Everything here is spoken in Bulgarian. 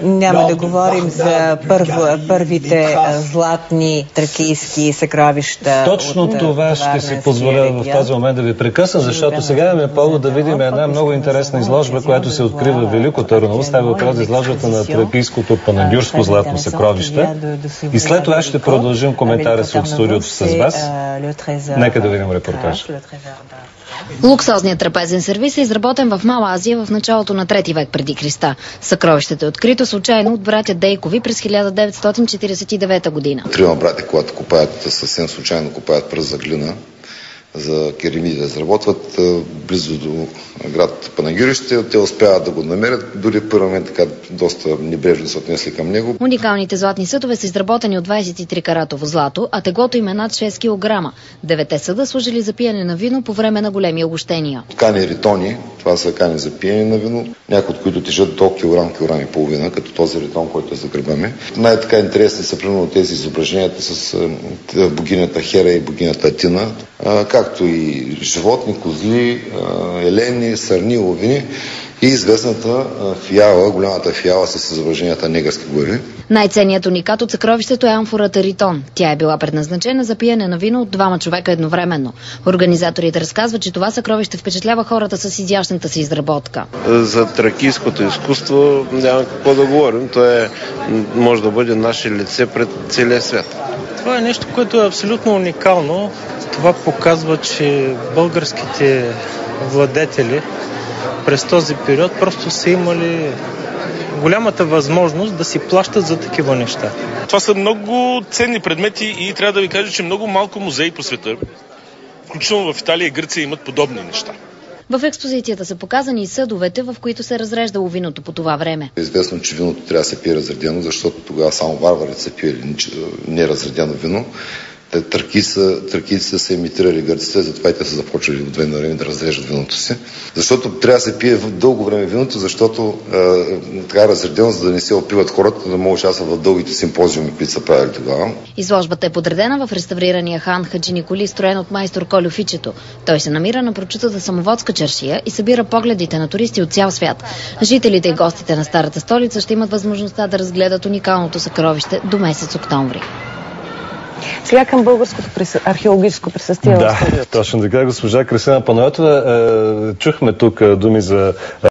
Няма да говорим за първите златни тракийски съкровища. Точно това ще си позволя в този момент да ви прекъсна, защото сега имаме повод да видим една много интересна изложба, която се открива в Велико Търново. Става въпрос за изложбата на тракийското панагюрско златно съкровище. И след това ще продължим коментара си от студиото с вас. Нека да видим репортаж. Луксозният трапезен сервиз е изработен в Мала Азия в началото на 3 век преди Христа. Съкровището е открито случайно от братя Дейкови през 1949 година. Трима братя, когато копаят, съвсем случайно копаят пръст глина за керамиди да изработват близо до град Панагюрище. Те успяват да го намерят, дори в първи момент така доста небрежно се отнесли към него. Уникалните златни съдове са изработени от 23 каратово злато, а теглото им е над 6 кг. 9 съда служили за пиене на вино по време на големи огощения. Кани ритони, това са кани за пиене на вино, някои от които тежат до килограм и половина, като този ритон, който е за гърба ми. Най-така интересни са примерно тези изображенията с богинята Хера и богинята Атина, както и животни, козли, елени, сърни, ловини и известната фиала, голямата фиала с изображенията негърски глави. Най-ценният уникат от съкровището е амфората Ритон. Тя е била предназначена за пиене на вино от 2 човека едновременно. Организаторите разказват, че това съкровище впечатлява хората с изящната си изработка. За тракийското изкуство няма какво да говорим. То може да бъде наше лице пред целия свят. Това е нещо, което е абсолютно уникално. Това показва, че българските владетели през този период просто са имали голямата възможност да си плащат за такива неща. Това са много ценни предмети и трябва да ви кажа, че много малко музеи по света, включително в Италия и Гърция, имат подобни неща. В експозицията са показани и съдовете, в които се разреждало виното по това време. Известно, че виното трябва да се пие разредено, защото тогава само варварите са пиели неразредено вино. Тракийците са имитирали гърците, затова и те са започвали от време на време да разрежат виното си. Защото трябва да се пие дълго време виното, защото така е разредено, за да не се опиват хората, да могат да участват в дългите симпозиуми, които са правили тогава. Изложбата е подредена в реставрирания хан Хаджи Николи, строен от майстор Колю Фичето. Той се намира на прочутата Самоводска чаршия и събира погледите на туристи от цял свят. Жителите и гостите на старата столица ще имат възможността да разгледат уникалното съкровище до месец октомври. Сега към българското археологическо присъствие. Да, точно така, госпожа Красина Панайотова. Чухме тук думи за